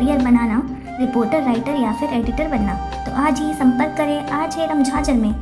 Career बनाना, reporter, writer या फिर editor बनना, तो आज ही संपर्क करें RJ रमझाझर में।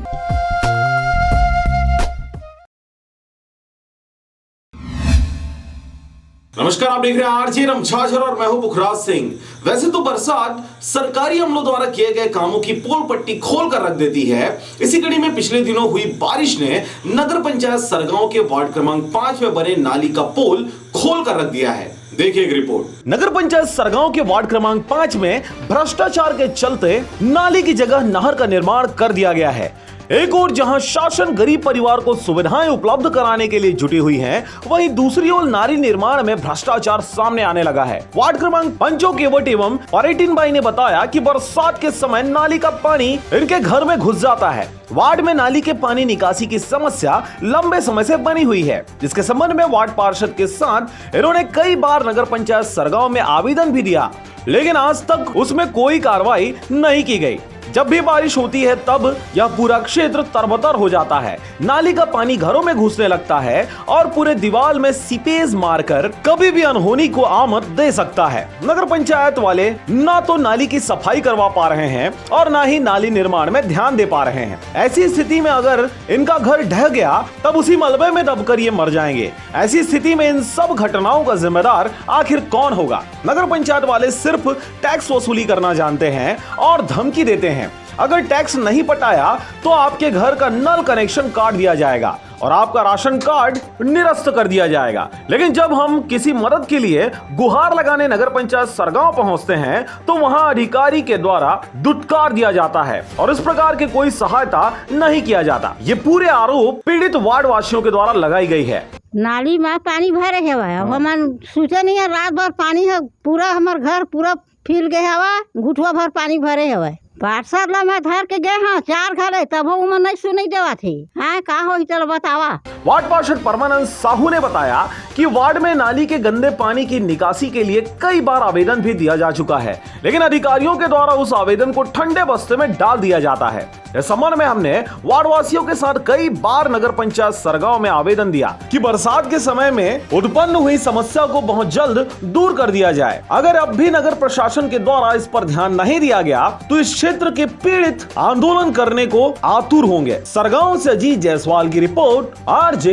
नमस्कार, आप देख रहे हैं आरजे रमझाझर और मैं हूं पुखराज सिंह। वैसे तो बरसात सरकारी अमलों द्वारा किए गए कामों की पोल पट्टी खोल कर रख देती है। इसी कड़ी में पिछले दिनों हुई बारिश ने नगर पंचायत सरगांव के वार्ड क्रमांक 5 में बने नाली का पोल खोल कर रख दिया है। देखिए एक रिपोर्ट। नगर पंचायत सरगांव के वार्ड क्रमांक 5 में भ्रष्टाचार के चलते नाली की जगह नहर का निर्माण कर दिया गया है। एक और जहां शासन गरीब परिवार को सुविधाएं उपलब्ध कराने के लिए जुटी हुई है, वहीं दूसरी ओर नाली निर्माण में भ्रष्टाचार सामने आने लगा है। वार्ड क्रमांक 5 केवट एवं पर्यटन भाई ने बताया कि बरसात के समय नाली का पानी इनके घर में घुस जाता है। वार्ड में नाली के पानी निकासी की समस्या लंबे समय से बनी हुई है, जिसके संबंध में वार्ड पार्षद के साथ इन्होंने कई बार नगर पंचायत सरगांव में आवेदन भी दिया, लेकिन आज तक उसमें कोई कार्रवाई नहीं की गई। जब भी बारिश होती है तब यह पूरा क्षेत्र तरबतर हो जाता है। नाली का पानी घरों में घुसने लगता है और पूरे दीवार में सीपेज मारकर कभी भी अनहोनी को आमद दे सकता है। नगर पंचायत वाले ना तो नाली की सफाई करवा पा रहे हैं और ना ही नाली निर्माण में ध्यान दे पा रहे हैं। ऐसी स्थिति में अगर इनका घर ढह गया तब उसी मलबे में दबकर ये मर जाएंगे। ऐसी स्थिति में इन सब घटनाओं का जिम्मेदार आखिर कौन होगा? नगर पंचायत वाले सिर्फ टैक्स वसूली करना जानते हैं और धमकी देते हैं। अगर टैक्स नहीं पटाया तो आपके घर का नल कनेक्शन काट दिया जाएगा और आपका राशन कार्ड निरस्त कर दिया जाएगा। लेकिन जब हम किसी मदद के लिए गुहार लगाने नगर पंचायत सरगांव पहुंचते हैं तो वहां अधिकारी के द्वारा दुत्कार दिया जाता है और इस प्रकार के कोई सहायता नहीं किया जाता। ये पूरे आरोप पीड़ित वार्ड वासियों के द्वारा लगाई गई है। नाली में पानी भरे है, हम सोचे नहीं है रात भर पानी है, पूरा हमार घर पूरा फैल गया हवा, घुटवा भर पानी भरे है। पार्षद ला मैं धर के गए हाँ 4 घरे, तब वो नहीं सुनी देवा थी। हाँ का हो चलो बतावा। वार्ड पार्षद परमानंद साहू ने बताया कि वार्ड में नाली के गंदे पानी की निकासी के लिए कई बार आवेदन भी दिया जा चुका है, लेकिन अधिकारियों के द्वारा उस आवेदन को ठंडे बस्ते में डाल दिया जाता है। इस संबंध में हमने वार्ड वासियों के साथ कई बार नगर पंचायत सरगांव में आवेदन दिया कि बरसात के समय में उत्पन्न हुई समस्या को बहुत जल्द दूर कर दिया जाए। अगर अब भी नगर प्रशासन के द्वारा इस पर ध्यान नहीं दिया गया तो इस क्षेत्र के पीड़ित आंदोलन करने को आतुर होंगे। सरगांव से अजीत जायसवाल की रिपोर्ट, RJ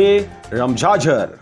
रमझाझर।